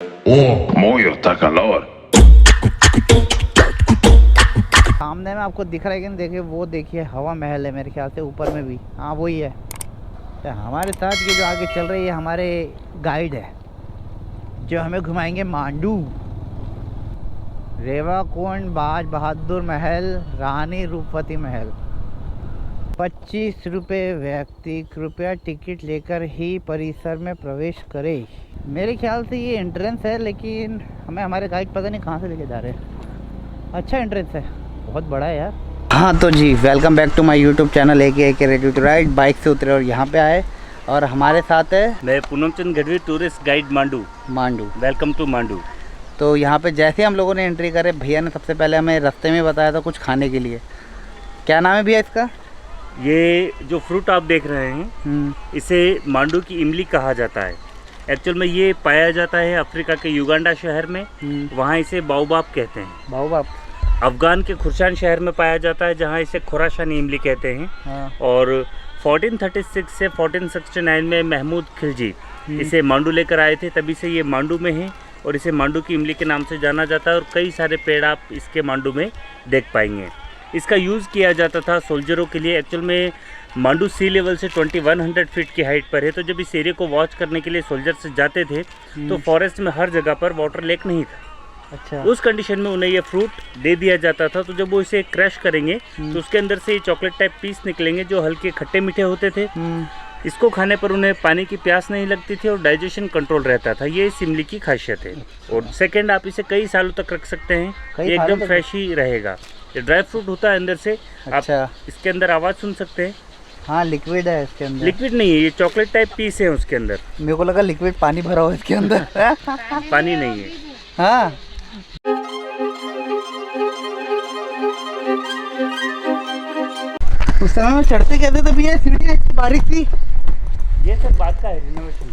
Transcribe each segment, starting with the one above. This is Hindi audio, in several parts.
Oh, muerta calor. सामने में आपको दिख रहा है कि नहीं, देखिए वो देखिए हवा महल है मेरे ख्याल से ऊपर में भी, हाँ वही है। तो हमारे साथ ये जो आगे चल रही है हमारे गाइड है जो हमें घुमाएंगे मांडू, रेवा कुंड, बाज बहादुर महल, रानी रूपवती महल। 25 रुपये व्यक्ति, कृपया टिकट लेकर ही परिसर में प्रवेश करें। मेरे ख्याल से ये एंट्रेंस है, लेकिन हमें हमारे गाइड पता नहीं कहाँ से लेके जा रहे हैं। अच्छा एंट्रेंस है, बहुत बड़ा है यार। हाँ तो जी, welcome back to my YouTube channel a ready to ride. Bike से उतरे और यहाँ पे आए और हमारे साथ है मैं Poonam Chand Gadhvi, tourist guide Mandu. Welcome to Mandu. तो यहाँ पे जैसे हम लोगों ने एंट्री करे, भैया ने सबसे पहले हमें रास्ते में बताया था कुछ खाने के लिए। क्या नाम है भैया इसका? ये जो फ्रूट आप देख रहे हैं इसे मांडू की इमली कहा जाता है। एक्चुअल में ये पाया जाता है अफ्रीका के युगांडा शहर में, वहाँ इसे बाओबाब कहते हैं। बाओबाब। अफगान के खुर्शान शहर में पाया जाता है, जहाँ इसे खुरासानी इमली कहते हैं। हाँ। और 1436 से 1469 में महमूद खिलजी इसे मांडू लेकर आए थे, तभी से ये मांडू में है और इसे मांडू की इमली के नाम से जाना जाता है। और कई सारे पेड़ आप इसके मांडू में देख पाएंगे। इसका यूज़ किया जाता था सोल्जरों के लिए। एक्चुअल में मांडू सी लेवल से 2100 फीट की हाइट पर है, तो जब इस एरिया को वॉच करने के लिए सोल्जर्स जाते थे तो फॉरेस्ट में हर जगह पर वाटर लेक नहीं था। अच्छा। उस कंडीशन में उन्हें ये फ्रूट दे दिया जाता था। तो जब वो इसे क्रश करेंगे तो उसके अंदर से ये चॉकलेट टाइप पीस निकलेंगे जो हल्के खट्टे मीठे होते थे। इसको खाने पर उन्हें पानी की प्यास नहीं लगती थी और डाइजेशन कंट्रोल रहता था। ये इस इमली की खासियत है। और सेकंड, आप इसे कई सालों तक रख सकते हैं, ये एकदम फ्रेश ही रहेगा। ये ड्राई फ्रूट होता है अंदर से। अच्छा। आप इसके अंदर आवाज़ सुन सकते हैं। हाँ, लिक्विड है इसके अंदर। लिक्विड नहीं है, ये चॉकलेट टाइप पीस है उसके अंदर। मेरे को लगा लिक्विड पानी भरा हो इसके अंदर। पानी नहीं है। हाँ। उस समय में चढ़ते कहते थे भैया, सीढ़ियाँ इतनी बारीक थी। ये सब बात का है, रिनोवेशन।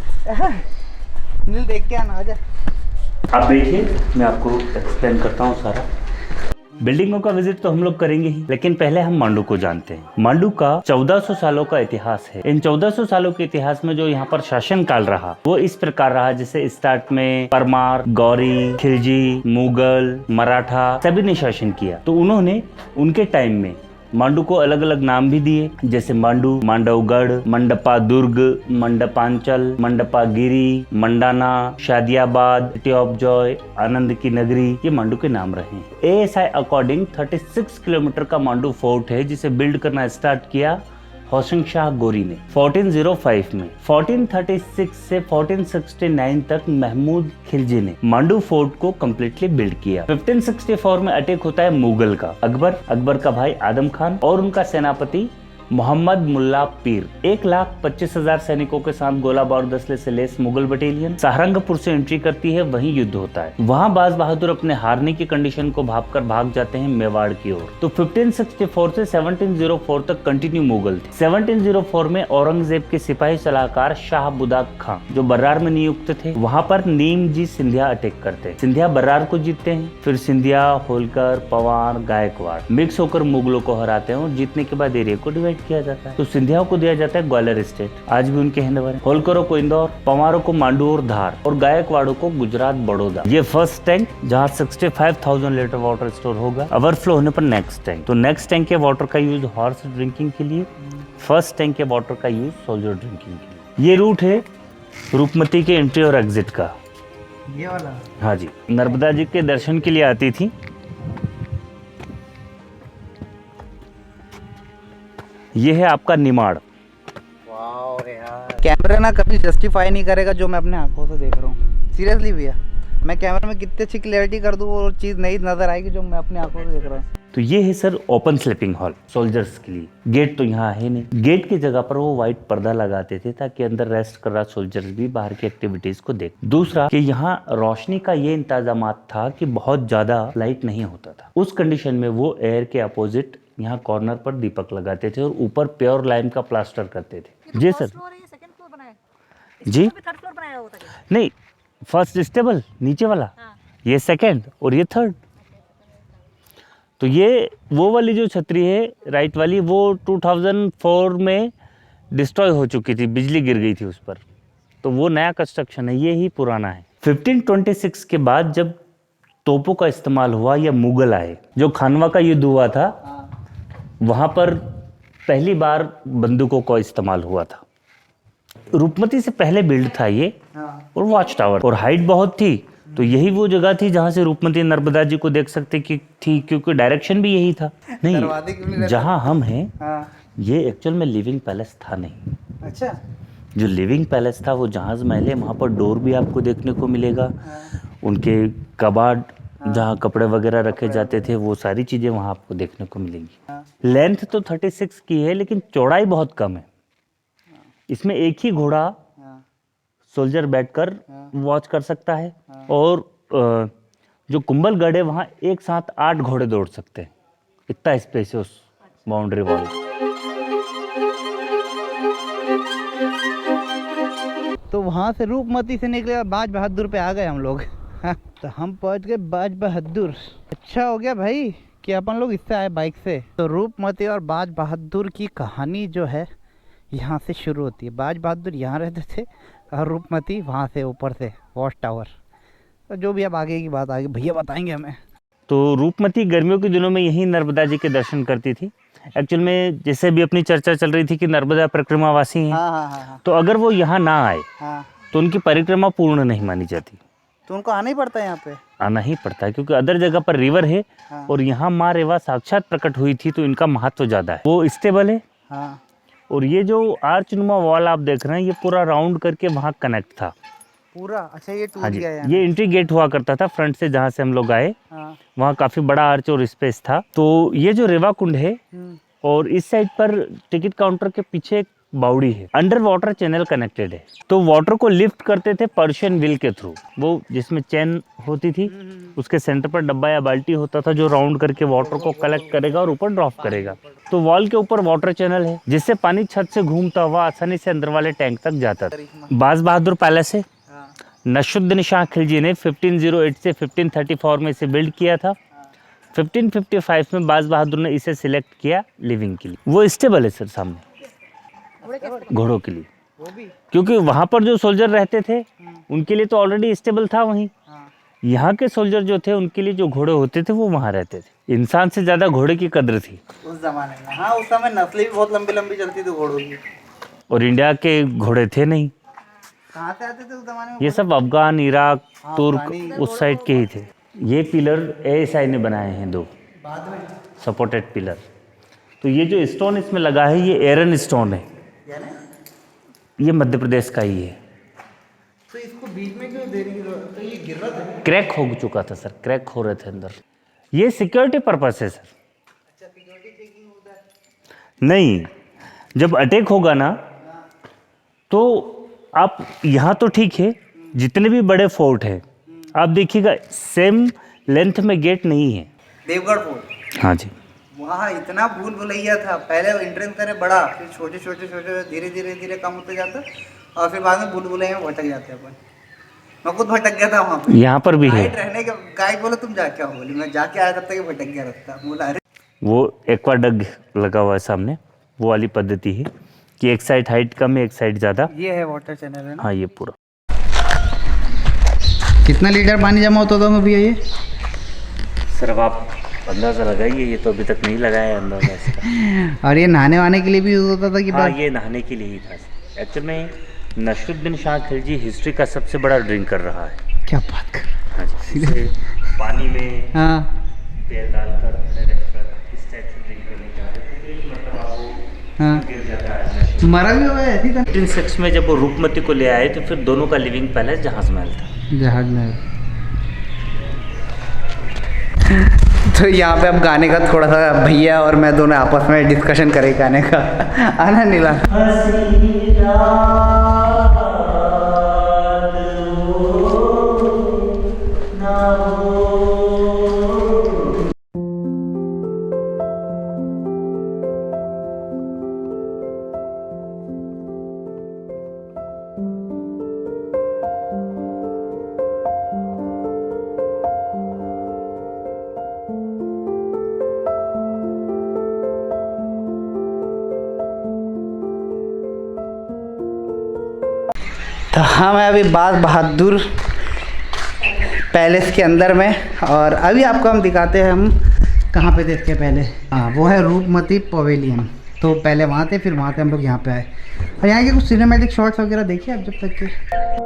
नील देख के आना, आजा। आप देखिए, मैं आपको एक्सप्लेन करता हूँ सारा। बिल्डिंगों का विजिट तो हम लोग करेंगे ही, लेकिन पहले हम मांडू को जानते हैं। मांडू का 1400 सालों का इतिहास है। इन 1400 सालों के इतिहास में जो यहाँ पर शासन काल रहा वो इस प्रकार रहा, जैसे स्टार्ट में परमार, गौरी, खिलजी, मुगल, मराठा सभी ने शासन किया। तो उन्होंने उनके टाइम में मांडू को अलग अलग नाम भी दिए, जैसे Mandu, Mandavgarh, Mandapa Durg, Mandapanchal, Mandapagiri, Mandana, Shadiabad, city of joy, आनंद की नगरी, ये मांडू के नाम रहे हैं। ASI अकॉर्डिंग 36 किलोमीटर का मांडू फोर्ट है, जिसे बिल्ड करना स्टार्ट किया होशिंग शाह गोरी ने 1405 में। 1436 से 1469 तक महमूद खिलजी ने मांडू फोर्ट को कम्प्लीटली बिल्ड किया। 1564 में अटैक होता है मुगल का। अकबर का भाई आदम खान और उनका सेनापति मोहम्मद मुल्ला पीर 1,25,000 सैनिकों के साथ गोला बारूद असले से लेस मुगल बटालियन सहारनपुर से एंट्री करती है। वहीं युद्ध होता है। वहां बाज बहादुर अपने हारने की कंडीशन को भांपकर भाग जाते हैं मेवाड़ की ओर। तो 1564 से 1704 तक कंटिन्यू मुगल थे। 1704 में औरंगजेब के सिपाही सलाहकार शाह बुदाक खां, जो बर्रार में नियुक्त थे, वहां पर नीम जी सिंधिया अटैक करते हैं। सिंधिया बर्रार को जीतते हैं। फिर सिंधिया, होलकर, पवार, गायकवाड़ मिक्स होकर मुगलों को हराते हैं और जीतने के बाद एरिया को डिवाइड किया जाता है। तो सिंधियाओं को दिया जाता है ग्वालियर स्टेट, आज भी उनके हैंडओवर है। होलकरों को इंदौर, पवारों को मांडू और धार और गायकवाड़ों को गुजरात बड़ौदा। ये फर्स्ट टैंक जहाँ 65,000 लीटर वाटर स्टोर होगा। ओवरफ्लो होने पर नेक्स्ट टैंक। तो नेक्स्ट टैंक के वाटर का यूज हॉर्स ड्रिंकिंग के लिए, फर्स्ट टैंक के वाटर का यूज सोल्जर ड्रिंकिंग के लिए। ये रूट है रूपमती के एंट्री और एग्जिट का, ये वाला। हाँ जी, नर्मदा जी के दर्शन के लिए आती थी। ये है आपका निमाड़। वाह यार, कैमरा ना कभी जस्टिफाई नहीं करेगा जो मैं अपने आंखों से देख रहा हूँ। सीरियसली भैया, मैं कैमरा में कितनी अच्छी क्लैरिटी कर दूँ और चीज़ नहीं नजर आएगी जो मैं अपने आंखों से देख रहा हूँ। तो ये है sir open sleeping hall soldiers के लिए। गेट तो यहाँ है नहीं। गेट की जगह पर वो व्हाइट पर्दा लगाते थे ताकि अंदर रेस्ट कर रहा सोल्जर्स भी बाहर की एक्टिविटीज को देख। दूसरा कि यहाँ रोशनी का ये इंतजामात था कि बहुत ज्यादा लाइट नहीं होता था। उस कंडीशन में वो एयर के अपोजिट यहाँ कॉर्नर पर दीपक लगाते थे और ऊपर प्योर लाइम का प्लास्टर करते थे। जी सर। जी नहीं, फर्स्ट स्टेबल नीचे वाला, ये सेकंड और ये थर्ड। तो ये वो वाली जो छतरी है राइट वाली, वो 2004 में डिस्ट्रॉय हो चुकी थी, बिजली गिर गई थी उस पर। तो वो नया कंस्ट्रक्शन है, ये ही पुराना है। 1526 के बाद जब तोपों का इस्तेमाल हुआ या मुगल आए, जो खानवा का युद्ध हुआ था, वहां पर पहली बार बंदूकों का इस्तेमाल हुआ था। रूपमती से पहले बिल्ड था ये, और वॉच टावर, और हाइट बहुत थी, तो यही वो जगह थी जहां से रूपमती नर्मदा जी को देख सकते कि थी, क्योंकि डायरेक्शन भी यही था। नहीं, जहां हम हैं ये एक्चुअल में लिविंग पैलेस था नहीं। अच्छा, जो लिविंग पैलेस था वो जहाज महल है, वहाँ पर डोर भी आपको देखने को मिलेगा, उनके कबाड़ जहाँ कपड़े वगैरह रखे जाते थे, वो सारी चीज़ें वहाँ आपको देखने को मिलेंगी। लेंथ तो 36 की है, लेकिन चौड़ाई बहुत कम है। इसमें एक ही घोड़ा सोल्जर बैठकर वॉच कर सकता है, और जो कुंभलगढ़ है वहाँ एक साथ 8 घोड़े दौड़ सकते हैं, इतना स्पेस है उस बाउंड्री वॉल। तो वहाँ से रूपमती से निकले और बाज बहादुर पे आ गए हम लोग। तो हम पहुँच गए बाज बहादुर। अच्छा हो गया भाई कि अपन लोग इससे आए बाइक से। तो रूपमती और बाज बहादुर की कहानी जो है यहाँ से शुरू होती है। बाज बहादुर यहाँ रहते थे और रूपमती वहाँ से ऊपर से वॉच टावर। तो जो भी अब आगे की बात आगे भैया बताएंगे हमें। तो रूपमती गर्मियों के दिनों में यहीं नर्मदा जी के दर्शन करती थी। एक्चुअल में जैसे भी अपनी चर्चा चल रही थी कि नर्मदा परिक्रमावासी हैं, हाँ। तो अगर वो यहाँ ना आए तो उनकी परिक्रमा पूर्ण नहीं मानी जाती। तो उनको आना ही पड़ता है यहाँ पे, आना ही पड़ता है, क्योंकि अदर जगह पर रिवर है और यहाँ माँ रेवा साक्षात प्रकट हुई थी, तो इनका महत्व ज़्यादा है। वो स्टेबल है। और ये जो आर्चनुमा वॉल आप देख रहे हैं, ये पूरा राउंड करके वहाँ कनेक्ट था पूरा। अच्छा, ये टूट हाँ जी, गया है। ये एंट्री गेट हुआ करता था फ्रंट से, जहाँ से हम लोग आए वहाँ काफ़ी बड़ा आर्च और स्पेस था। तो ये जो रेवा कुंड है, और इस साइड पर टिकट काउंटर के पीछे एक बावड़ी है, अंडर वाटर चैनल कनेक्टेड है। तो वाटर को लिफ्ट करते थे पर्शियन व्हील के थ्रू, वो जिसमें चैन होती थी, उसके सेंटर पर डब्बा या बाल्टी होता था जो राउंड करके वाटर को कलेक्ट करेगा और ऊपर ड्रॉप करेगा। तो वॉल के ऊपर वाटर चैनल है, जिससे पानी छत से घूमता हुआ आसानी से अंदर वाले टैंक तक जाता था। बाज बहादुर पैलेस है, नसरुद्दीन शाह खिलजी ने 1508 से 1534 में इसे बिल्ड किया था। 1555 में बाज बहादुर ने इसे सिलेक्ट किया लिविंग के लिए। वो स्टेबल है सर सामने घोड़ों के लिए, क्योंकि वहाँ पर जो सोल्जर रहते थे उनके लिए तो ऑलरेडी स्टेबल था वहीं। यहाँ के सोल्जर जो थे उनके लिए जो घोड़े होते थे वो वहाँ रहते थे। इंसान से ज़्यादा घोड़े की कद्र थी उस जमाने में। हाँ, उस समय नस्लें भी बहुत लंबी लंबी चलती थी घोड़ों की, और इंडिया के घोड़े थे नहीं। कहाँ से आते थे उस जमाने में? ये सब अफगान, इराक, तुर्क उस साइड के ही थे। ये पिलर ASI ने बनाए हैं 2 बाद में सपोर्टेड पिलर। तो ये जो स्टोन इसमें लगा है ये एरन स्टोन है, ये मध्य प्रदेश का ही है। तो इसको बीच में क्यों देने की जरूरत? तो ये गिर रहा था, क्रैक हो चुका था सर, क्रैक हो रहे थे अंदर। ये सिक्योरिटी पर्पस है सर। अच्छा, सिक्योरिटी चेकिंग होता है? नहीं, जब अटैक होगा ना, तो आप यहाँ तो ठीक है, जितने भी बड़े फोर्ट हैं आप देखिएगा सेम लेंथ में गेट नहीं है। देवगढ़ फोर्ट, हाँ जी, वहाँ इतना भूल भुलैया था। पहले एंट्रेंस करे बड़ा, फिर छोटे छोटे छोटे धीरे धीरे धीरे कम होते जाता, और फिर बाद में भूल भुलैया में भटक जाते अपन। मैं खुद भटक गया था वहाँ पे। यहाँ पर भी है। गाइड रहने के गाइड बोला तुम जा क्या हो, बोली मैं जाके आया तब तक भटक गया रास्ता। बोला अरे वो एक्वाडग लगा हुआ है सामने, वो वाली पद्धति है कि एक साइड हाइट कम है, एक साइड ज़्यादा। ये है वाटर चैनल है ना? हाँ, ये पूरा। कितना लीटर पानी जमा होता था भैया ये? सर अब आप अंदाज़ा लगाइए, ये तो अभी तक नहीं लगाया है अंदाज़ा इसका। और ये नहाने वाने के लिए भी यूज होता था कि? हाँ, ये नहाने के लिए ही था। एक्चुअल में नसरुद्दीन शाह खिलजी हिस्ट्री का सबसे बड़ा ड्रिंकर रहा है। क्या बात कर? हाँ जी, इसे पानी में हाँ, पैर डालकर अंदर रखकर इस टाइप से ड्रिंक करने जाते थे, तो मतलब आपको हाँ। गिर जाता है। मरा भी हुआ है ऐसी था। 1506 में जब वो रूपमती को ले आए तो फिर दोनों का लिविंग पैलेस जहाज महल था। जहाज में। तो यहाँ पे अब गाने का थोड़ा सा भैया और मैं दोनों आपस में डिस्कशन करें गाने का। आना नीला। तो हाँ, मैं अभी बाज बहादुर पैलेस के अंदर में। और अभी आपको हम दिखाते हैं हम कहाँ पे थे इसके पहले। हाँ, वो है रूपमती पवेलियन। तो पहले वहाँ थे, फिर वहाँ से हम लोग यहाँ पे आए। और यहाँ के कुछ सिनेमैटिक शॉट्स वगैरह देखिए आप जब तक के।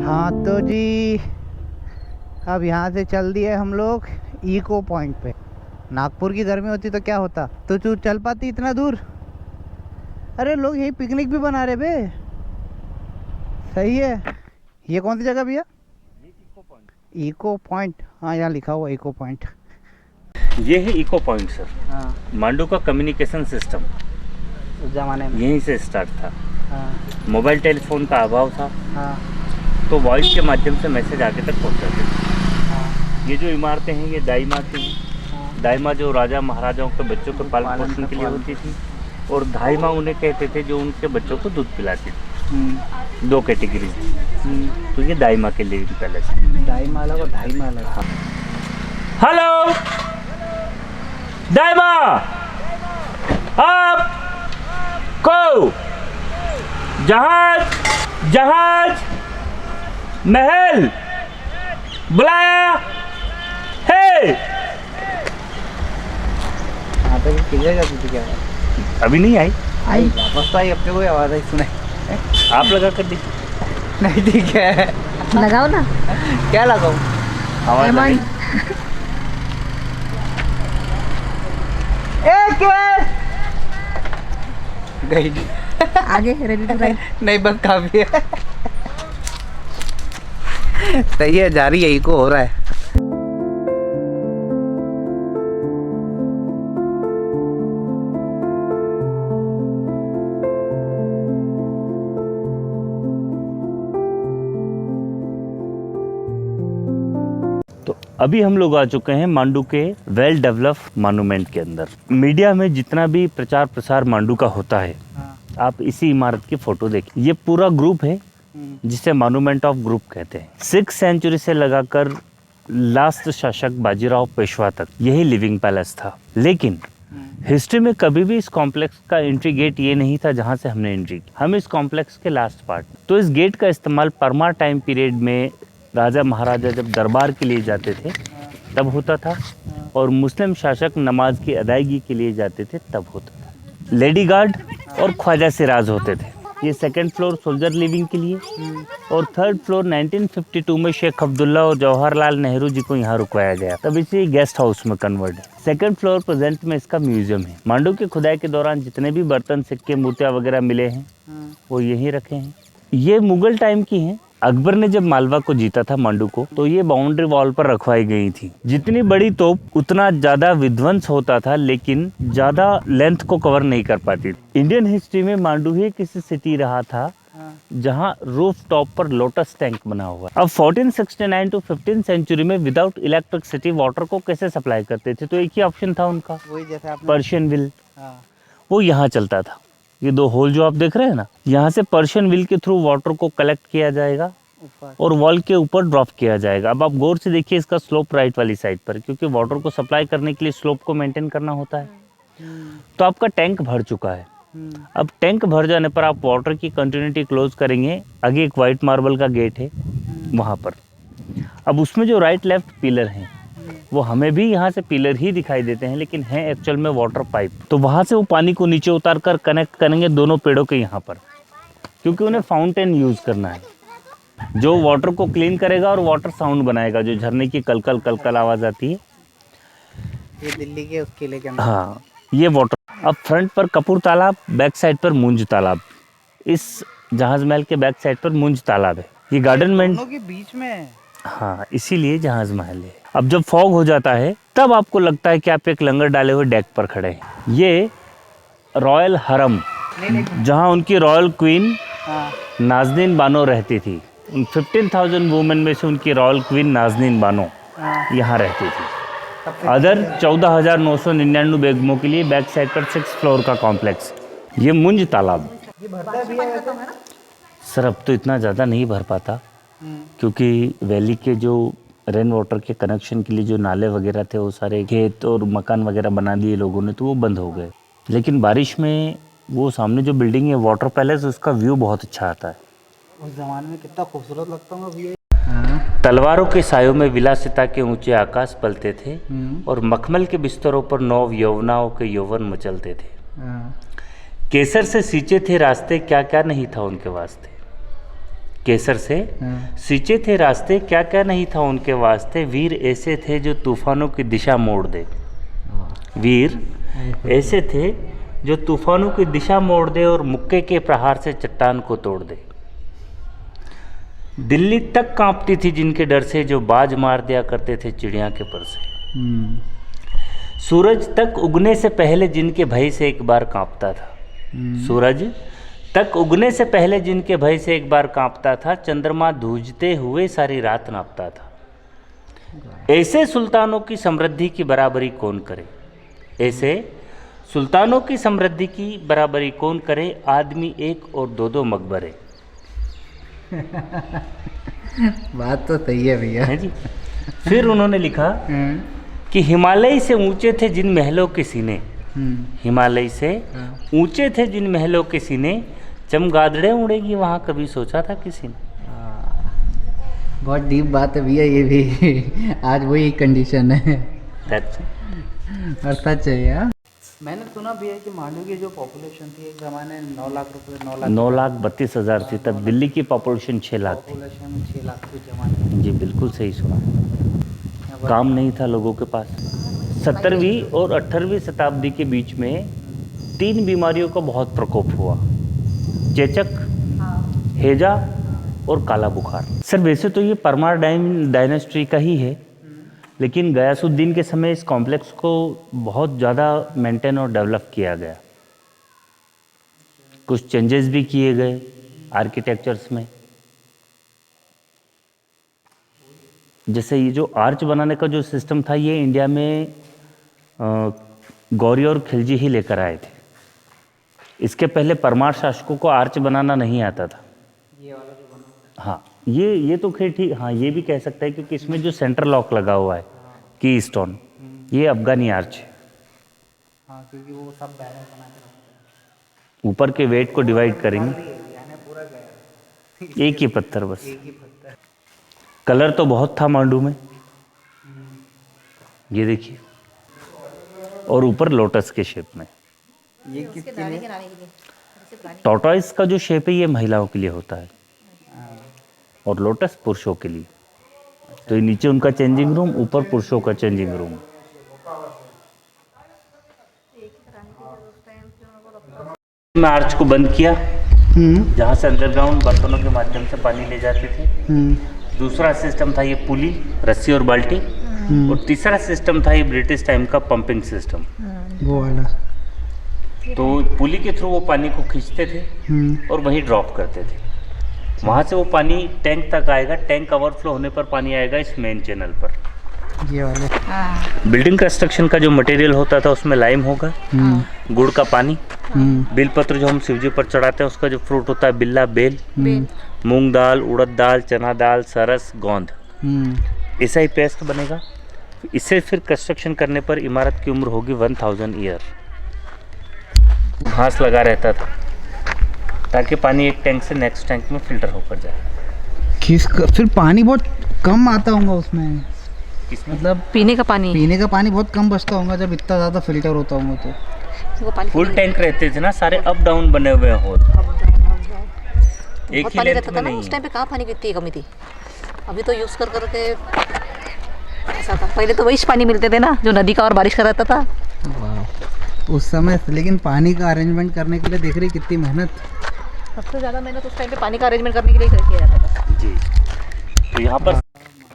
हाँ तो जी, अब यहाँ से चल दिए हम लोग इको पॉइंट पे। नागपुर की गर्मी होती तो क्या होता, तो तू चल पाती इतना दूर। अरे लोग यही पिकनिक भी बना रहे बे, सही है। ये कौन सी जगह भैया? Echo point. हाँ, यहाँ लिखा हुआ इको पॉइंट। ये है इको पॉइंट सर। हाँ, मांडू का कम्युनिकेशन सिस्टम उस जमाने में। यहीं से स्टार्ट था। हाँ मोबाइल टेलीफोन का अभाव था, हाँ तो वॉइस के माध्यम से मैसेज आगे तक पहुंचाते थे। हाँ ये जो इमारतें हैं ये दाई माँ की हैं। हाँ। दाई माँ जो राजा महाराजाओं के बच्चों के पालन पोषण के लिए होती थी, और धाई माँ उन्हें कहते थे जो उनके बच्चों को दूध पिलाती थी। दो कैटेगरी थी। तो ये दाई माँ के लिविंग पैलेस है। ढाई माला और ढाई माला। हाँ। हेलो दाई माँ, आप को जहाज जहाज महल बुलाया है। हाँ तो किधर जाती थी क्या? अभी नहीं आई। आई वापस तो आई, अपने को आवाज़ आई सुने। आप लगा कर दीजिए। नहीं ठीक है, लगाओ ना। क्या लगाऊं? आवाज लगी। गई आगे रेडी टू राइड। नहीं, बस काफी है। सही है, जारी यही को हो रहा है। तो अभी हम लोग आ चुके हैं मांडू के वेल डेवलप मॉन्यूमेंट के अंदर। मीडिया में जितना भी प्रचार प्रसार मांडू का होता है, आप इसी इमारत की फोटो देखिए। ये पूरा ग्रुप है जिसे मॉन्यूमेंट ऑफ ग्रुप कहते हैं। 6th सेंचुरी से लगाकर लास्ट शासक बाजीराव पेशवा तक यही लिविंग पैलेस था। लेकिन हिस्ट्री में कभी भी इस कॉम्प्लेक्स का एंट्री गेट ये नहीं था जहां से हमने एंट्री की। हम इस कॉम्प्लेक्स के लास्ट पार्ट। तो इस गेट का इस्तेमाल परमार टाइम पीरियड में राजा महाराजा जब दरबार के लिए जाते थे तब होता था, और मुस्लिम शासक नमाज की अदायगी के लिए जाते थे तब होता था। लेडी गार्ड और ख्वाजा सिराज होते थे। ये 2nd फ्लोर सोल्जर लिविंग के लिए, और 3rd फ्लोर 1952 में शेख अब्दुल्ला और जवाहरलाल नेहरू जी को यहाँ रुकवाया गया, तब इसे गेस्ट हाउस में कन्वर्ट है। 2nd फ्लोर प्रेजेंट में इसका म्यूजियम है। मांडू की खुदाई के दौरान जितने भी बर्तन, सिक्के, मूर्तियाँ वगैरह मिले हैं वो यहीं रखे हैं। ये मुगल टाइम की हैं। अकबर ने जब मालवा को जीता था मांडू को, तो ये बाउंड्री वॉल पर रखवाई गई थी। जितनी बड़ी तोप उतना ज्यादा विध्वंस होता था, लेकिन ज्यादा लेंथ को कवर नहीं कर पाती। इंडियन हिस्ट्री में मांडू ही किसी सिटी रहा था जहां रूफ टॉप पर लोटस टैंक बना हुआ। अब 1469 टू 15th सेंचुरी में विदाउट इलेक्ट्रिसिटी वाटर को कैसे सप्लाई करते थे? तो एक ही ऑप्शन था उनका, वही जैसे आपने पर्शियन व्हील। वो यहाँ चलता था। ये 2 होल जो आप देख रहे हैं ना, यहाँ से पर्शियन व्हील के थ्रू वाटर को कलेक्ट किया जाएगा और वॉल के ऊपर ड्रॉप किया जाएगा। अब आप गौर से देखिए इसका स्लोप राइट वाली साइड पर, क्योंकि वाटर को सप्लाई करने के लिए स्लोप को मेंटेन करना होता है। तो आपका टैंक भर चुका है। अब टैंक भर जाने पर आप वाटर की कंटिन्यूटी क्लोज करेंगे। आगे एक वाइट मार्बल का गेट है वहाँ पर। अब उसमें जो राइट लेफ्ट पिलर हैं वो हमें भी यहाँ से पिलर ही दिखाई देते हैं, लेकिन है एक्चुअल में वाटर पाइप। तो वहाँ से वो पानी को नीचे उतार कर कनेक्ट करेंगे दोनों पेड़ों के यहाँ पर, क्योंकि उन्हें फाउंटेन यूज़ करना है जो वाटर को क्लीन करेगा और वाटर साउंड बनाएगा, जो झरने की कलकल कलकल आवाज़ आती है। ये दिल्ली के उस किले के अंदर। हाँ, ये वाटर। अब फ्रंट पर कपूर तालाब, बैक साइड पर मुंज तालाब। इस जहाज महल के बैक साइड पर मुंज तालाब है। ये गार्डन में दोनों के बीच में है। हाँ, इसीलिए जहाज महल है। अब जब फॉग हो जाता है तब आपको लगता है कि आप एक लंगर डाले हुए डेक पर खड़े हैं। ये रॉयल हरम, जहाँ उनकी रॉयल क्वीन हाँ नाज़नीन बानो रहती थी। उन 15,000 वुमेन में से उनकी रॉयल क्वीन नाज़नीन बानो हाँ यहाँ रहती थी। अदर 14,999 बेगमों के लिए बैक साइड पर 6 फ्लोर का कॉम्प्लेक्स। ये मुंज तालाब। ये भरता भी है वैसे? सर अब तो इतना ज़्यादा नहीं भर पाता क्योंकि वैली के जो रेन वाटर के कनेक्शन के लिए जो नाले वगैरह थे वो सारे खेत और मकान वगैरह बना दिए लोगों ने, तो वो बंद हो गए। लेकिन बारिश में वो सामने जो बिल्डिंग है वाटर पैलेस, उसका व्यू बहुत अच्छा आता है। उस जमाने में कितना खूबसूरत लगता होगा भैया। तलवारों के सायों में विलासिता के ऊंचे आकाश पलते थे और मखमल के बिस्तरों पर नौ यौवनाओं के यौवन मचलते थे। केसर से सींचे थे रास्ते, क्या क्या नहीं था उनके वास्ते। केसर से सींचे थे रास्ते, क्या क्या नहीं था उनके वास्ते। वीर ऐसे थे जो तूफानों की दिशा मोड़ दे। वीर ऐसे थे जो तूफानों की दिशा मोड़ दे और मुक्के के प्रहार से चट्टान को तोड़ दे। दिल्ली तक कांपती थी जिनके डर से, जो बाज मार दिया करते थे चिड़िया के पर से। सूरज तक उगने से पहले जिनके भय से एक बार कांपता था। सूरज तक उगने से पहले जिनके भय से एक बार कांपता था। चंद्रमा धूजते हुए सारी रात नापता था। ऐसे सुल्तानों की समृद्धि की बराबरी कौन करे। ऐसे सुल्तानों की समृद्धि की बराबरी कौन करे। आदमी एक और दो दो मकबरे। बात तो सही है भैया। है जी। फिर उन्होंने लिखा कि हिमालय से ऊंचे थे जिन महलों के सीने। हिमालय से ऊंचे थे जिन महलों के सीने। चमगादड़ें उड़ेगी वहाँ कभी सोचा था किसी ने। बहुत डीप बात है भैया ये भी। आज वही कंडीशन है। और सच है यार। मैंने सुना भी है कि मांडू की जो पॉपुलेशन थी एक ज़माने 9 लाख रुपए 9,32,000 थी तब। दिल्ली की पॉपुलेशन 6 लाख थी। पॉपुलेशन 6 लाख के ज़माने में। जी बिल्कुल सही सुना। काम नहीं था लोगों के पास। 17वीं और 18वीं शताब्दी के बीच में 3 बीमारियों का बहुत प्रकोप हुआ। चेचक, हैजा और काला बुखार। सर वैसे तो ये परमार डायनेस्टी का ही है, लेकिन गयासुद्दीन के समय इस कॉम्प्लेक्स को बहुत ज़्यादा मेंटेन और डेवलप किया गया। कुछ चेंजेस भी किए गए आर्किटेक्चर्स में। जैसे ये जो आर्च बनाने का जो सिस्टम था, ये इंडिया में गौरी और खिलजी ही लेकर आए थे। इसके पहले परमार शासकों को आर्च बनाना नहीं आता था। हाँ ये तो खैर ठीक। हाँ ये भी कह सकता है क्योंकि इसमें जो सेंटर लॉक लगा हुआ है की स्टोन, ये अफगानी आर्च है। हाँ क्योंकि वो सब बैलेंस बना के रखते हैं। ऊपर के वेट को डिवाइड करेंगे। एक ही पत्थर बस। कलर तो बहुत था मांडू में, ये देखिए। और ऊपर लोटस के शेप में। ये किसके लिए? टॉर्टॉइस का जो शेप है ये महिलाओं के लिए होता है और लोटस पुरुषों के लिए। तो ये नीचे उनका चेंजिंग रूम, ऊपर पुरुषों का चेंजिंग रूम। में आर्च को बंद किया जहाँ से अंडरग्राउंड बर्तनों के माध्यम से पानी ले जाते थे। दूसरा सिस्टम था ये पुली, रस्सी और बाल्टी। और तीसरा सिस्टम था ये ब्रिटिश टाइम का पंपिंग सिस्टम। वो वाला। तो पुली के थ्रू वो पानी को खींचते थे और वहीं ड्रॉप करते थे। वहाँ से वो पानी टैंक तक आएगा। टैंक ओवरफ्लो होने पर पानी आएगा इस मेन चैनल पर। ये वाले। बिल्डिंग कंस्ट्रक्शन का जो मटेरियल होता था उसमें लाइम होगा, गुड़ का पानी, बेलपत्र जो हम शिवजी पर चढ़ाते हैं उसका जो फ्रूट होता है बिल्ला, बेल, मूंग दाल, उड़द दाल, चना दाल, सरस, गोंद, ऐसा ही पेस्ट बनेगा। इससे फिर कंस्ट्रक्शन करने पर इमारत की उम्र होगी 1000 ईयर। घास लगा रहता था ताकि पानी एक टैंक से नेक्स्ट टैंक में फिल्टर होकर जाए। फिर पानी बहुत कम आता होगा उसमें। मतलब पीने का पानी बहुत कम बचता होगा जब इतना ज़्यादा फिल्टर होता होगा तो। वो पानी फुल टैंक रहते थे ना, सारे अप डाउन बने हुए हो। एक ही लेंथ में नहीं। उस टाइम पे कहाँ पानी की इतनी कमी थी। अभी तो यूज़ कर करके ऐसा था। पहले तो वही पानी मिलते थे ना जो नदी का और बारिश का रहता था। उस समय लेकिन पानी का अरेंजमेंट करने के लिए देख रही कितनी मेहनत। सबसे ज़्यादा मेहनत उस टाइम पे पानी का अरेंजमेंट करने के लिए किया जाता था। जी। तो यहाँ पर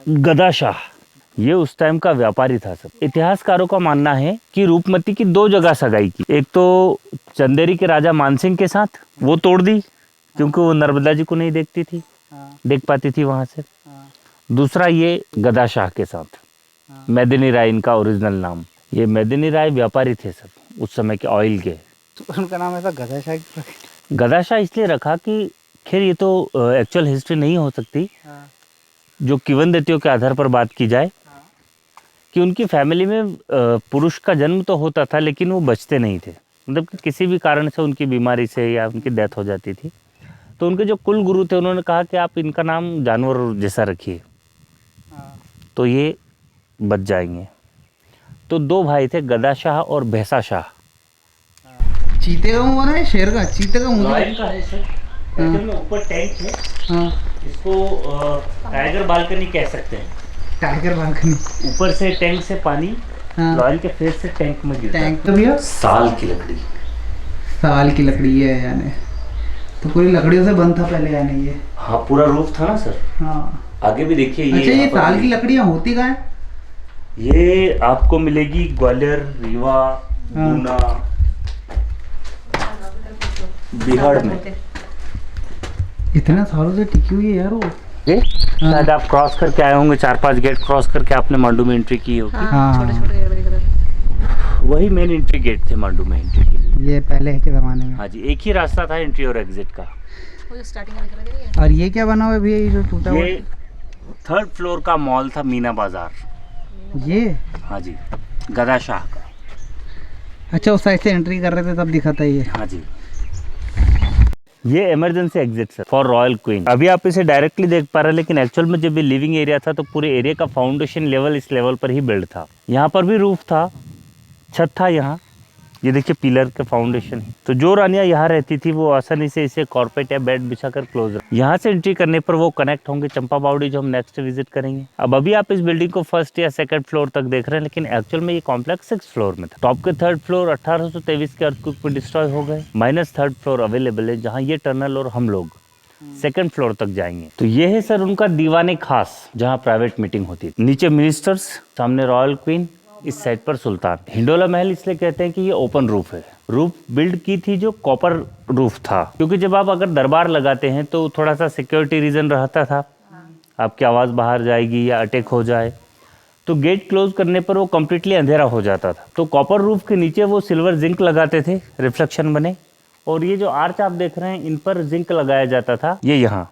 गदाशाह ये उस टाइम का व्यापारी था। सब इतिहासकारों का मानना है कि रूपमती की 2 जगह सगाई की। एक तो चंदेरी के राजा मानसिंह के साथ, वो तोड़ दी क्योंकि वो नर्मदा जी को नहीं देखती थी, हाँ, देख पाती थी वहाँ से। हाँ, दूसरा ये गदा शाह के साथ, हाँ। मेदिनी राय इनका ओरिजिनल नाम। ये मेदिनी राय व्यापारी थे सब उस समय के ऑयल के। तो उनका नाम ऐसा गदा शाह क्यों रखा? गदा शाह इसलिए रखा कि खैर ये तो एक्चुअल हिस्ट्री नहीं हो सकती, हाँ, जो किंवदंतियों के आधार पर बात की जाए हाँ, कि उनकी फैमिली में पुरुष का जन्म तो होता था लेकिन वो बचते नहीं थे, मतलब कि किसी भी कारण से उनकी बीमारी से या उनकी डेथ हो जाती थी। तो उनके जो कुल गुरु थे उन्होंने कहा कि आप इनका नाम जानवर जैसा रखिए, हाँ। तो ये बच जाएंगे। तो दो भाई थे, गदा शाह और भैंसा शाह। चीते का मुंह बना है, शेर का? चीते का मुंह का है सर, एक्चुअल में ऊपर टैंक है, हाँ, इसको टाइगर बालकनी कह सकते हैं। Tiger balcony. ऊपर से टैंक से पानी हाँ, लॉयल के फेस से टैंक में गिरता है। टैंक तो भैया साल की लकड़ी, साल की लकड़ी है यानी, तो पूरी लकड़ियों से बंद था पहले यानी ये? हाँ पूरा रूफ था ना सर। हाँ। आगे भी देखिए अच्छा, ये यहाँ पर साल भी- की लकड़ियाँ होती कहाँ है? ये आपको मिलेगी ग्वालियर, रीवा, गुना, बिहार में। इतने सालों से टिकी हुई है यार वो। ये शायद आप क्रॉस करके आए होंगे, 4-5 गेट क्रॉस करके आपने मांडू में एंट्री की होगी। हाँ। छोटे छोटे गेट दिख रहे हैं। वही मेन एंट्री गेट थे मांडू में एंट्री के लिए। ये पहले के ज़माने में। हाँ जी, एक ही रास्ता था एंट्री और एग्जिट का। वो जो स्टार्टिंग में दिख रहा है ये। और ये क्या बना हुआ है भैया, ये जो टूटा हुआ ये है? 3rd फ्लोर का मॉल था मीना बाजार। ये? हाँ जी, गदा शाह का। अच्छा, उस साइड से एंट्री कर रहे थे तब दिखा था ये। हाँ जी, ये emergency exit sir for royal queen. अभी आप इसे डायरेक्टली देख पा रहे हैं, लेकिन एक्चुअल में जब ये लिविंग एरिया था तो पूरे एरिया का फाउंडेशन लेवल इस लेवल पर ही बिल्ड था। यहाँ पर भी रूफ था, छत था यहाँ। ये देखिए पिलर के फाउंडेशन है। तो जो रानियाँ यहाँ रहती थी वो आसानी से इसे कॉर्पेट या बेड बिछाकर क्लोज। यहाँ से एंट्री करने पर वो कनेक्ट होंगे चंपा बावड़ी, जो हम नेक्स्ट विजिट करेंगे। अब अभी आप इस बिल्डिंग को 1st या 2nd फ्लोर तक देख रहे हैं, लेकिन एक्चुअल में ये कॉम्प्लेक्स 6th फ्लोर में था। टॉप के 3rd फ्लोर 1823 के अर्थक्वेक में डिस्ट्रॉय हो गए, -3rd फ्लोर अवेलेबल है, जहाँ ये टनल और हम लोग 2nd फ्लोर तक जाएंगे। तो ये है सर उनका दीवाने खास, जहाँ प्राइवेट मीटिंग होती है। नीचे मिनिस्टर्स, सामने रॉयल क्वीन, इस साइड पर सुल्तान। हिंडोला महल इसलिए कहते हैं कि ये ओपन रूफ है। रूफ बिल्ड की थी जो कॉपर रूफ था, क्योंकि जब आप अगर दरबार लगाते हैं तो थोड़ा सा सिक्योरिटी रीजन रहता था, आपकी आवाज़ बाहर जाएगी या अटैक हो जाए, तो गेट क्लोज करने पर वो कम्प्लीटली अंधेरा हो जाता था। तो कॉपर रूफ के नीचे वो सिल्वर जिंक लगाते थे, रिफ्लेक्शन बने। और ये जो आर्च आप देख रहे हैं, इन पर जिंक लगाया जाता था। ये यहाँ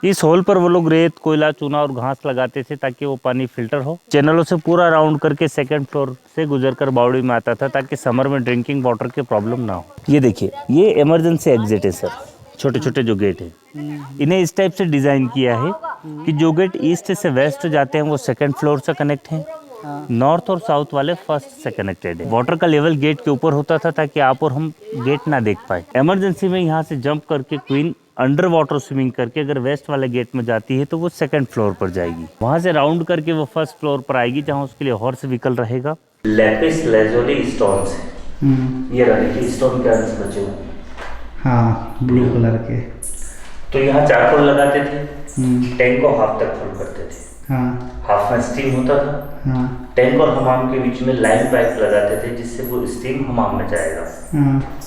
इस होल पर वो लोग रेत, कोयला, चूना और घास लगाते थे ताकि वो पानी फिल्टर हो। चैनलों से पूरा राउंड करके 2nd फ्लोर से गुजरकर बावड़ी में आता था, ताकि समर में ड्रिंकिंग वाटर की प्रॉब्लम ना हो। ये देखिए, ये इमरजेंसी एग्जिट है सर। छोटे छोटे जो गेट है, इन्हें इस टाइप से डिजाइन किया है कि जो गेट ईस्ट से वेस्ट जाते हैं वो 2nd फ्लोर से कनेक्ट हैं, नॉर्थ और साउथ वाले 1st से कनेक्टेड है। वाटर का लेवल गेट के ऊपर होता था ताकि आप और हम गेट ना देख पाए। इमरजेंसी में यहाँ से जंप करके क्वीन अंडर वाटर स्विमिंग करके अगर वेस्ट वाले गेट में जाती है तो वो 2nd फ्लोर पर जाएगी। वहां से राउंड करके वो 1st फ्लोर पर आएगी, जहां उसके लिए हॉर्स व्हीकल रहेगा। लैपिस लाजुली स्टोन्स है, ये रहे स्टोन के अंश बचे हुए। हाँ, ब्लू कलर के। तो यहाँ चारकोल लगाते थे, टैंक को हाफ तक फुल करते थे। हाँ, हाफ में स्टीम होता था। हाँ, टैंक और हमाम के बीच में लाइन पाइप लगाते थे, जिससे वो स्टीम हमाम में जाएगा। हाँ।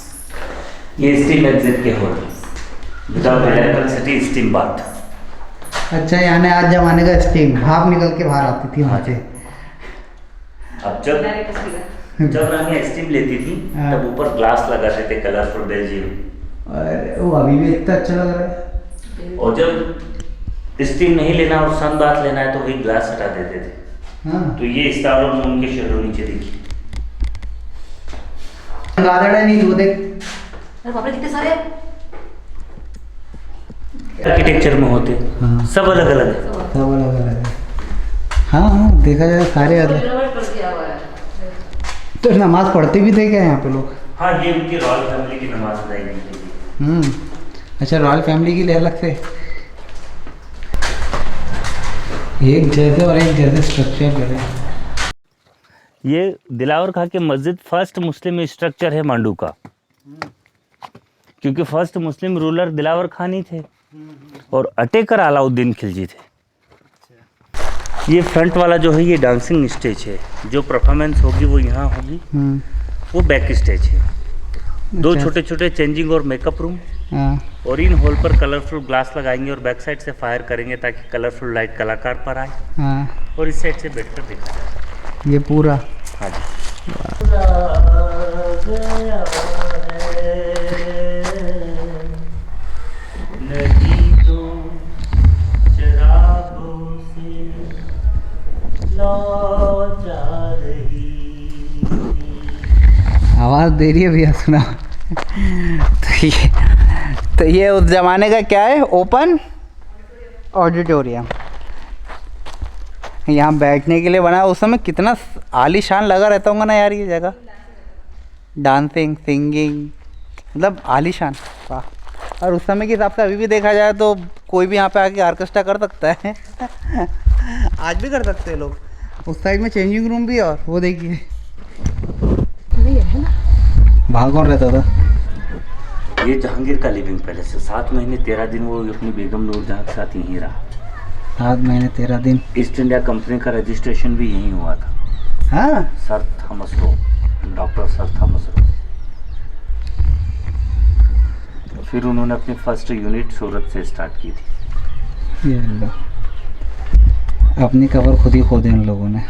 ये स्टीम एग्जिट के hole, without electricity steam bath. अच्छा, यानी आज जमाने का स्टीम भाप निकल के बाहर आती थी वहाँ से। अब जब रानी स्टीम लेती थी तब ऊपर ग्लास लगाते थे, कलरफुल बेल्जियम। अरे वो अभी भी इतना अच्छा लग रहा है। और जब स्टीम नहीं लेना और सन बाथ लेना है तो वही ग्लास हटा देते थे। हाँ। तो ये स्टार ऑफ मून के शेडो नीचे देखिए। गार्डन है, नहीं वो देख। अरे बाप रे, कितने सारे हैं। आर्किटेक्चर में होते हाँ। सब अलग अलग है। सब अलग अलग है। हाँ हाँ, देखा जाए सारे अलग। रिनोवेट कर दिया हुआ है। तो नमाज पढ़ते भी थे क्या यहाँ पे लोग? हाँ, ये उनकी रॉयल फैमिली की नमाज अदायगी के लिए। अच्छा, रॉयल फैमिली के लिए अलग से एक जैसे और एक जैसे स्ट्रक्चर करे। ये दिलावर खां की मस्जिद 1st मुस्लिम स्ट्रक्चर है मांडू का, क्योंकि 1st Muslim ruler Dilawar Khan ही थे और अटेकर अलाउद्दीन खिलजी थे। ये फ्रंट वाला जो है ये डांसिंग स्टेज है, जो परफॉर्मेंस होगी वो यहाँ होगी। वो बैक स्टेज है। दो छोटे छोटे चेंजिंग और मेकअप रूम, हाँ और इन होल पर कलरफुल ग्लास लगाएंगे और बैक साइड से फायर करेंगे ताकि कलरफुल लाइट कलाकार पर आए हाँ। और इस साइड से बैठकर देखा जाए। ये पूरा हाँ जी। आवाज़ दे रही है भैया, सुना। तो ये उस ज़माने का क्या है, ओपन ऑडिटोरियम, यहाँ बैठने के लिए बना। उस समय कितना आलीशान लगा रहता होगा ना यार ये जगह, डांसिंग सिंगिंग मतलब आलीशान। वाह। और उस समय के हिसाब से अभी भी देखा जाए तो कोई भी यहाँ पे आके ऑर्केस्ट्रा कर सकता है। आज भी कर सकते हैं लोग। उस साइड में चेंजिंग रूम भी है, और वो देखिए वहाँ कौन रहता था। ये जहांगीर का लिविंग पैलेस है। 7 महीने 13 दिन वो अपनी बेगम नूरजहां के साथ यहीं रहा। 7 महीने 13 दिन। ईस्ट इंडिया कंपनी का रजिस्ट्रेशन भी यहीं हुआ था। हाँ, sir Thomas Roe, doctor sir Thomas Roe. फिर उन्होंने अपनी फर्स्ट यूनिट सूरत से स्टार्ट की थी। ये लो, अपनी कबर खुद ही खोदी उन लोगों ने।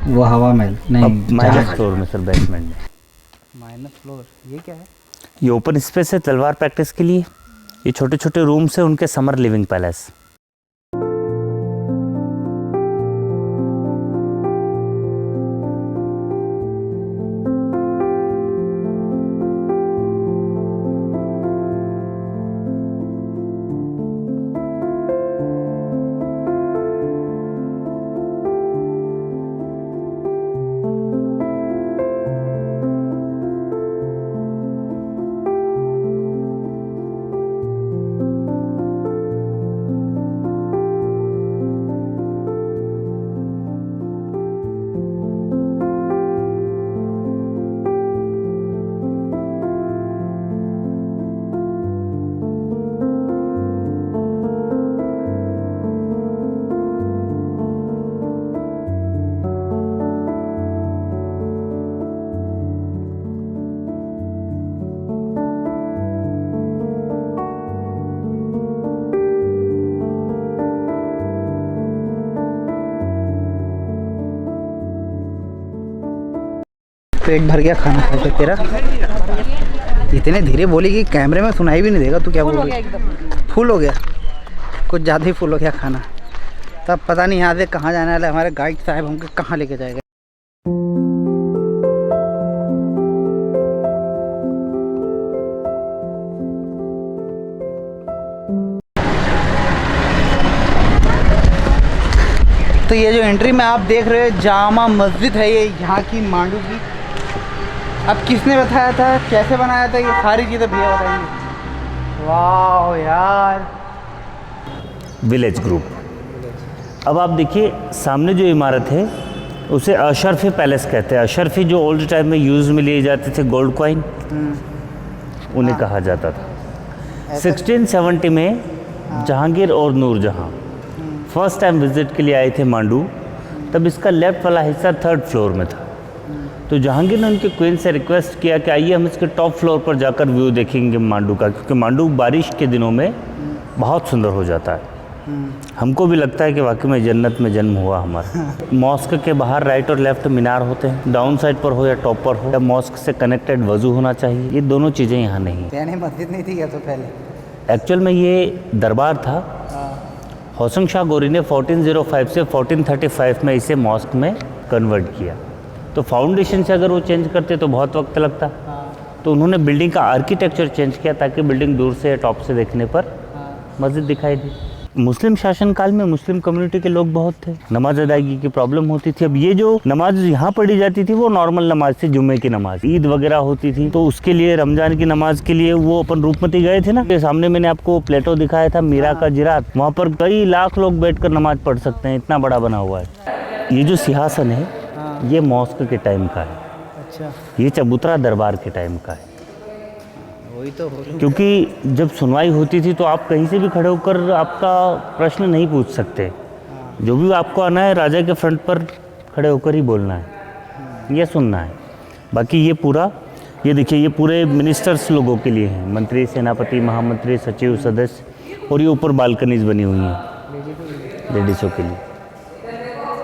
वो हवा महल नहीं, माइनस फ्लोर में सर, बेसमेंट में। माइनस फ्लोर, ये क्या है? ये ओपन स्पेस है तलवार प्रैक्टिस के लिए। ये छोटे छोटे रूम्स है उनके समर लिविंग पैलेस। पेट भर गया खाना खा के तेरा। इतने धीरे बोली कि कैमरे में सुनाई भी नहीं देगा। तू क्या बोल रही है? फुल हो गया, कुछ ज़्यादा ही फुल हो गया खाना। तब पता नहीं यहाँ से कहाँ जाने वाला है। हमारे गाइड साहब हमको कहाँ लेके जाएगा। तो ये जो एंट्री में आप देख रहे हो जामा मस्जिद है, ये यहाँ की मांडू की। अब किसने बताया था, कैसे बनाया था, ये सारी चीज़ें भैया बताएंगे। वाह यार, विलेज ग्रुप। अब आप देखिए सामने जो इमारत है उसे अशरफी पैलेस कहते हैं। अशरफी जो ओल्ड टाइम में यूज़ में लिए जाते थे गोल्ड कॉइन, उन्हें कहा जाता था। 1670 में जहांगीर और नूरजहां फर्स्ट टाइम विजिट के लिए आए थे मांडू। तब इसका लेफ्ट वाला हिस्सा 3rd फ्लोर में था। तो जहांगीर ने उनके क्वीन से रिक्वेस्ट किया कि आइए हम इसके टॉप फ्लोर पर जाकर व्यू देखेंगे मांडू का, क्योंकि मांडू बारिश के दिनों में बहुत सुंदर हो जाता है। हमको भी लगता है कि वाकई में जन्नत में जन्म हुआ हमारा। मॉस्क के बाहर राइट और लेफ्ट मीनार होते हैं, डाउन साइड पर हो या टॉप पर हो। या मॉस्क से कनेक्टेड वजू होना चाहिए। ये दोनों चीज़ें यहाँ नहीं है। मस्जिद नहीं थी क्या तो पहले? एक्चुअल में ये दरबार था। हौसंग शाह गोरी ने 1405 से 1435 में इसे मॉस्क में कन्वर्ट किया। तो फाउंडेशन से अगर वो चेंज करते तो बहुत वक्त लगता। तो उन्होंने बिल्डिंग का आर्किटेक्चर चेंज किया ताकि बिल्डिंग दूर से टॉप से देखने पर मस्जिद दिखाई दी। मुस्लिम शासनकाल में मुस्लिम कम्युनिटी के लोग बहुत थे। नमाज अदायगी की प्रॉब्लम होती थी। अब ये जो नमाज यहाँ पढ़ी जाती थी वो नॉर्मल नमाज थी, जुम्मे की नमाज। ईद वगैरह होती थी तो उसके लिए, रमजान की नमाज के लिए वो अपन रूपमती गए थे ना, सामने मैंने आपको प्लेटो दिखाया था मीरा का जिरात। वहाँ पर कई लाख लोग बैठकर नमाज पढ़ सकते हैं, इतना बड़ा बना हुआ है। ये जो सिंहासन है ये मॉस्क के टाइम का है। अच्छा, ये चबूतरा दरबार के टाइम का है। वही तो क्योंकि जब सुनवाई होती थी तो आप कहीं से भी खड़े होकर आपका प्रश्न नहीं पूछ सकते। जो भी आपको आना है राजा के फ्रंट पर खड़े होकर ही बोलना है या सुनना है। बाकी ये पूरा ये देखिए, ये पूरे मिनिस्टर्स लोगों के लिए हैं, मंत्री, सेनापति, महामंत्री, सचिव, सदस्य, और ये ऊपर बालकनीज बनी हुई हैं लेडीज़ों के लिए।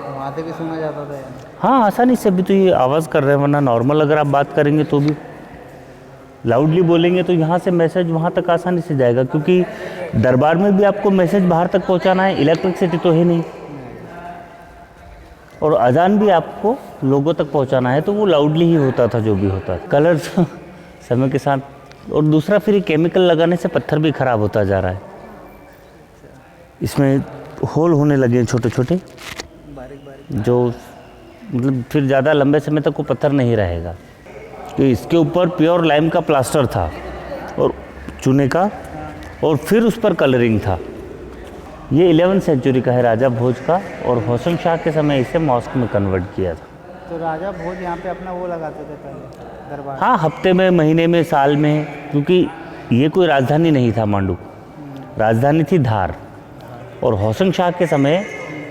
वहाँ से भी सुना जाता था यार। हाँ, आसानी से। अभी तो ये आवाज़ कर रहे हैं, वरना नॉर्मल अगर आप बात करेंगे तो भी लाउडली बोलेंगे तो यहाँ से मैसेज वहाँ तक आसानी से जाएगा, क्योंकि दरबार में भी आपको मैसेज बाहर तक पहुँचाना है, इलेक्ट्रिसिटी तो है नहीं, और अजान भी आपको लोगों तक पहुँचाना है, तो वो लाउडली ही होता था जो भी होता था। कलर समय के साथ, और दूसरा फिर ये केमिकल लगाने से पत्थर भी ख़राब होता जा रहा है, इसमें होल होने लगे हैं छोटे छोटे, जो मतलब फिर ज़्यादा लंबे समय तक वो पत्थर नहीं रहेगा। तो इसके ऊपर प्योर लाइम का प्लास्टर था और चूने का, और फिर उस पर कलरिंग था। ये 11वीं सेंचुरी का है, राजा भोज का, और होशंग शाह के समय इसे मॉस्क में कन्वर्ट किया था। तो राजा भोज यहाँ पे अपना वो लगाते थे पहले दरबार? हाँ, हफ्ते में, महीने में, साल में, क्योंकि ये कोई राजधानी नहीं था मांडू, राजधानी थी धार। और होशंग शाह के समय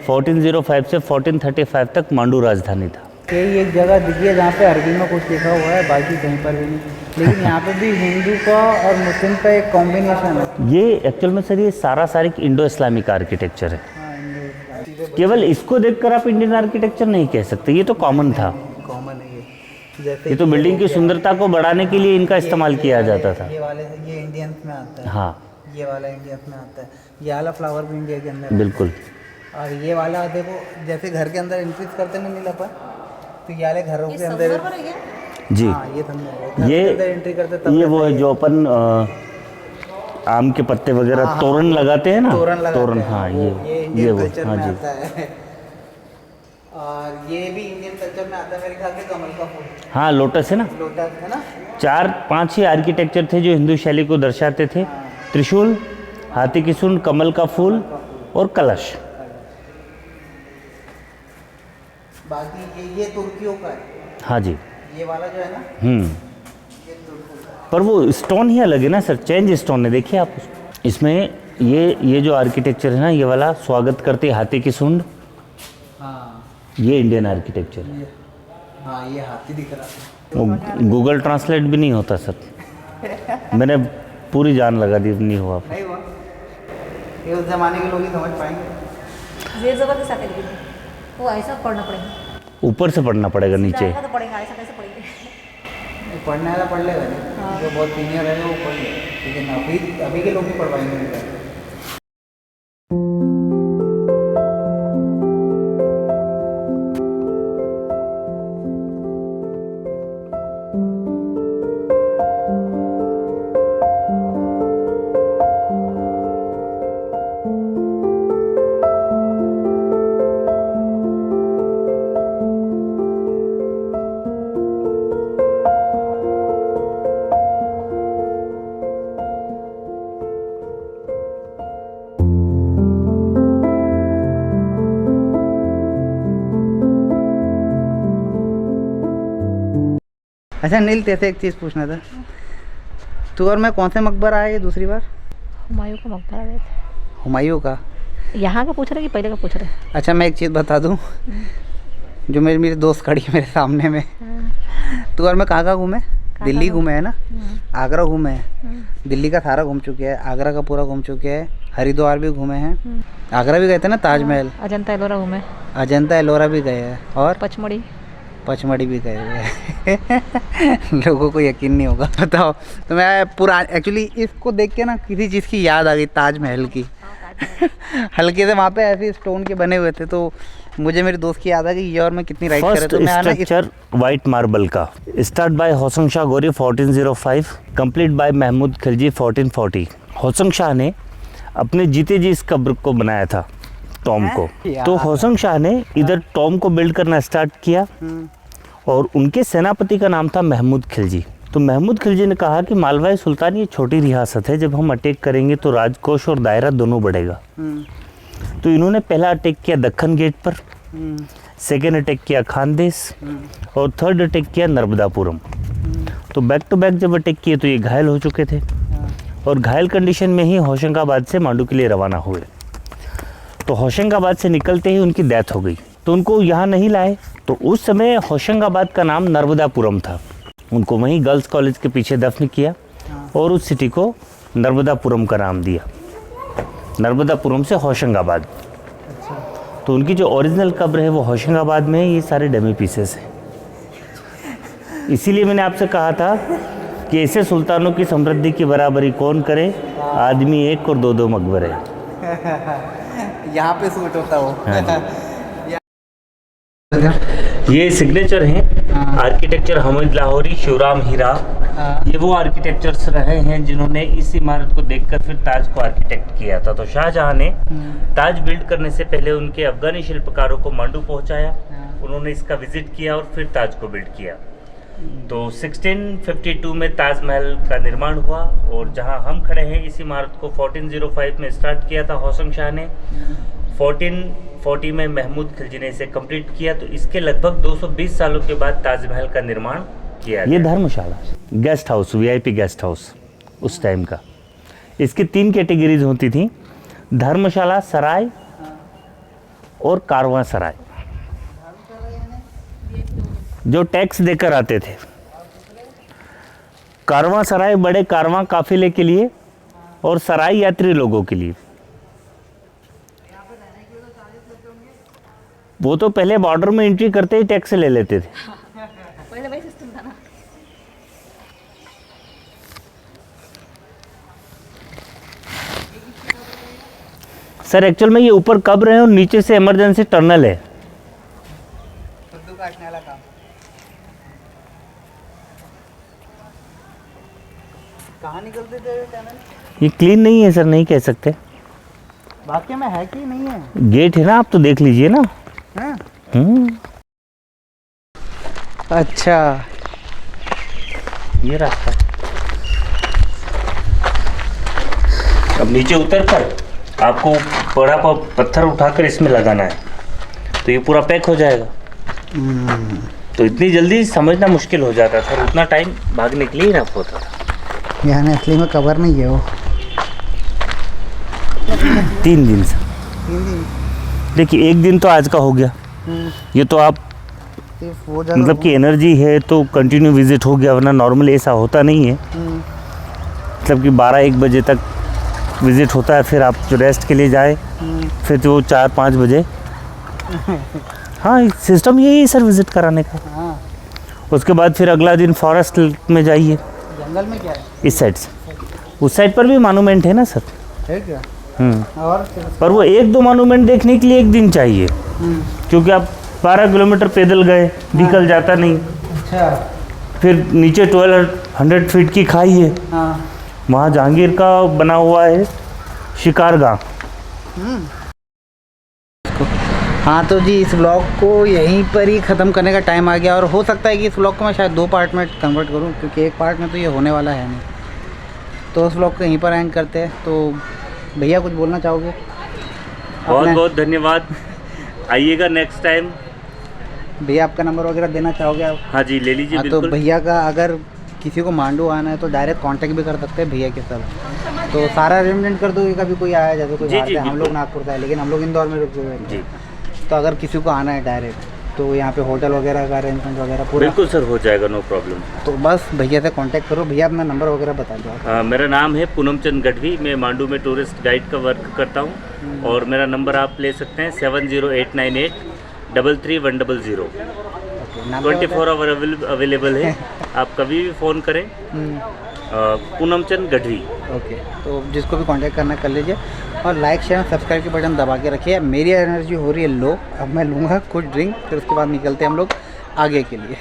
1405 से 1435 तक मांडू राजधानी था। यही एक जगह दिखी है जहाँ पे अरबी में कुछ लिखा हुआ है, बाकी कहीं पर भी नहीं, लेकिन यहाँ पे भी हिंदू का और मुस्लिम का एक कॉम्बिनेशन है। ये एक्चुअल में सर ये सारिक इंडो इस्लामिक आर्किटेक्चर है। हाँ, हिंदू केवल इसको देखकर आप इंडियन आर्किटेक्चर नहीं कह सकते, ये तो कॉमन था। कॉमन है ये। जैसे ये तो बिल्डिंग की सुंदरता को बढ़ाने के लिए इनका इस्तेमाल किया जाता था। ये वाले, ये इंडियन में आता है। हाँ, ये वाला इंडियन में आता है। ये वाला फ्लावर भी इंडिया के अंदर है। बिल्कुल। और ये वाला देखो, जैसे घर के अंदर इंक्रीज करते नहीं नीला पर, तो ये वाले घरों के अंदर जी, हाँ, ये ये एंट्री करते तब ये वो है जो अपन आम के पत्ते वगैरह तोरण लगाते हैं ना, तोरण। हाँ, ये इंडियन वो, कल्चर हाँ में जी। आता है। और ये भी इंडियन कल्चर में आता है मेरे ख्याल से, कमल का फूल, हाँ, लोटस है ना। लोटस है ना। 4-5 ही आर्किटेक्चर थे जो हिंदू शैली को दर्शाते थे। त्रिशूल, हाथी की सूंड, कमल का फूल और कलश। बाकी ये तुर्कियों का है। हाँ जी। ये वाला जो है ना, ये तुर्कों का है। पर वो स्टोन ही अलग है ना सर, चेंज स्टोन है। देखिए आप इसमें ये जो आर्किटेक्चर है ना, ये वाला स्वागत करते हाथी की सूंड, हाँ, ये इंडियन आर्किटेक्चर है। हाँ, ये हाथी दिख रहा है। वो गूगल ट्रांसलेट भी नहीं होता सर, मैंने पूरी जान लगा दी, नहीं हुआ। नहीं हुआ, ये उस जमाने के लोग ही समझ पाएंगे। जेर जबर के साथ है, लेकिन वो ऐसा पढ़ना पड़ेगा, ऊपर से पढ़ना पड़ेगा नीचे। ऐसा तो पढ़ेगा, ऐसा कैसे पढ़ेंगे? पढ़ने वाला पढ़ लेगा, जो बहुत सीनियर है वो पढ़ लेगा, लेकिन अभी के लोग भी पढ़ पाएंगे। अच्छा नील, तेरे से एक चीज़ पूछना था, तू और मैं कौन से मकबरा आए ये दूसरी बार? हुमायूं का मकबरा गए थे। हुमायूं का? यहाँ का पूछ रहे कि पहले का पूछ रहे? अच्छा, मैं एक चीज़ बता दूँ, जो मेरी दोस्त खड़ी है मेरे सामने में, तू और मैं कहाँ घूमे? दिल्ली घूमे है ना, आगरा घूमे हैं, दिल्ली का सारा घूम चुके हैं, आगरा का पूरा घूम चुके हैं, हरिद्वार भी घूमे हैं, आगरा भी गए थे ना, ताजमहल, अजंता एलोरा घूमे, अजंता एलोरा भी गए हैं, और पचमढ़ी भी गए हुए हैं। लोगों को यकीन नहीं होगा। बताओ, तो मैं पूरा एक्चुअली इसको देख के ना किसी चीज़ की याद आ गई, ताजमहल की। हल्के से वहाँ पे ऐसे स्टोन के बने हुए थे, तो मुझे मेरे दोस्त की याद आ गई, ये और मैं कितनी राइट कर रहे थे। मैं स्ट्रक्चर वाइट मार्बल का, स्टार्ट बाय होशंग शाह गोरी 1405, कंप्लीट बाय महमूद खिलजी 1440। होशंग शाह ने अपने जीते जी इस कब्र को बनाया था, टॉम को। तो होशंग शाह ने इधर टॉम को बिल्ड करना स्टार्ट किया, और उनके सेनापति का नाम था महमूद खिलजी। तो महमूद खिलजी ने कहा कि मालवाई सुल्तान ये छोटी रियासत है, जब हम अटैक करेंगे तो राजकोष और दायरा दोनों बढ़ेगा। तो इन्होंने पहला अटैक किया दक्खन गेट पर, सेकेंड अटैक किया खानदेश, और थर्ड अटैक किया नर्मदापुरम। तो बैक टू बैक जब अटैक किए तो ये घायल हो चुके थे, और घायल कंडीशन में ही होशंगाबाद से मांडू के लिए रवाना हुए। तो होशंगाबाद से निकलते ही उनकी डेथ हो गई, तो उनको यहाँ नहीं लाए। तो उस समय होशंगाबाद का नाम नर्मदापुरम था, उनको वहीं गर्ल्स कॉलेज के पीछे दफन किया और उस सिटी को नर्मदापुरम का नाम दिया, नर्मदापुरम से होशंगाबाद। तो उनकी जो ओरिजिनल कब्र है वो होशंगाबाद में है, ये सारे डमी पीसेस हैं। इसीलिए मैंने आपसे कहा था कि ऐसे सुल्तानों की समृद्धि की बराबरी कौन करे, आदमी एक और दो दो मकबरे। यहाँ पे सूट होता हो। ये सिग्नेचर हैं आर्किटेक्चर हमीद लाहौरी, शिवराम हीरा। ये वो आर्किटेक्चर्स रहे हैं जिन्होंने इस इमारत को देखकर फिर ताज को आर्किटेक्ट किया था। तो शाहजहां ने ताज बिल्ड करने से पहले उनके अफगानी शिल्पकारों को मांडू पहुंचाया, उन्होंने इसका विजिट किया और फिर ताज को बिल्ड किया। तो 1652 में ताजमहल का निर्माण हुआ और जहां हम खड़े हैं इस इमारत को 1405 में स्टार्ट किया था हौसंग शाह ने। 1440 में महमूद खिलजी ने इसे कंप्लीट किया। तो इसके लगभग 220 सालों के बाद ताजमहल का निर्माण किया। ये dharamshala, guest house, VIP guest house उस टाइम का। इसकी 3 कैटेगरीज होती थी, धर्मशाला, सराय और कारवां सराय। जो टैक्स देकर आते थे, कारवां सराय बड़े कारवां काफिले के लिए और सराय यात्री लोगों के लिए। वो तो पहले बॉर्डर में एंट्री करते ही टैक्स ले लेते थे। पहले वही सिस्टम था ना। सर एक्चुअल में ये ऊपर कब्र है और नीचे से इमरजेंसी टनल है। कद्दू काटने वाला काम। कहाँ निकलते थे टनल? ये क्लीन नहीं है सर, नहीं कह सकते। वाकई में है कि नहीं है? गेट है ना, आप तो देख लीजिए ना। हाँ? अच्छा, ये रास्ता। अब नीचे उतर कर आपको बड़ा पत्थर उठाकर इसमें लगाना है, तो ये पूरा पैक हो जाएगा। तो इतनी जल्दी समझना मुश्किल हो जाता था, उतना टाइम भागने के लिए ना होता था। यानी असली में कवर नहीं है वो। 3 दिन से। 3 दिन? देखिए 1 दिन तो आज का हो गया, ये तो आप मतलब कि एनर्जी है तो कंटिन्यू विजिट हो गया, वरना नॉर्मली ऐसा होता नहीं है। मतलब कि 12-1 बजे तक विजिट होता है, फिर आप जो रेस्ट के लिए जाए फिर तो 4-5 बजे। हाँ, सिस्टम यही है सर विजिट कराने का। हाँ। उसके बाद फिर अगला दिन फॉरेस्ट में जाइए। जंगल में क्या है? इस साइड से, उस साइड पर भी मानूमेंट है ना सर। है क्या? और पर वो 1-2 मानूमेंट देखने के लिए 1 दिन चाहिए, क्योंकि आप 12 किलोमीटर पैदल गए, निकल जाता नहीं। अच्छा। फिर नीचे 1200 फीट की खाई है। हाँ। वहाँ जहांगीर का बना हुआ है शिकारगाह। हाँ तो जी, इस ब्लॉग को यहीं पर ही ख़त्म करने का टाइम आ गया, और हो सकता है कि इस ब्लॉग को मैं शायद 2 पार्ट में कन्वर्ट करूँ, क्योंकि एक पार्ट में तो ये होने वाला है नहीं। तो उस ब्लॉग को यहीं पर एंड करते हैं। तो भैया कुछ बोलना चाहोगे? बहुत बहुत धन्यवाद, आइएगा नेक्स्ट टाइम। भैया आपका नंबर वगैरह देना चाहोगे आप? हाँ जी, ले लीजिए। तो भैया का अगर किसी को मांडू आना है तो डायरेक्ट कांटेक्ट भी कर सकते हैं भैया के साथ। तो सारा अरेंजमेंट कर दोगे, कभी कोई आया जैसे कोई बाहर से, हम लोग नागपुर से है लेकिन हम लोग इंदौर में रुके हुए हैं। तो अगर किसी को आना है डायरेक्ट, तो यहाँ पे होटल वगैरह का अरेंजमेंट वगैरह पूरा? बिल्कुल सर, हो जाएगा, नो प्रॉब्लम। तो बस भैया से कांटेक्ट करो। भैया अपना नंबर वगैरह बता दो। मेरा नाम है पूनमचंद गढ़वी, मैं मांडू में टूरिस्ट गाइड का वर्क करता हूँ, और मेरा नंबर आप ले सकते हैं 70898 33100। 24 आवर अवेलेबल है, आप कभी भी फ़ोन करें। पूनमचंद गढ़वी। ओके, तो जिसको भी कांटेक्ट करना कर लीजिए, और लाइक शेयर सब्सक्राइब के बटन दबा के रखिए। मेरी एनर्जी हो रही है लो, अब मैं लूँगा कुछ ड्रिंक, फिर उसके बाद निकलते हैं हम लोग आगे के लिए।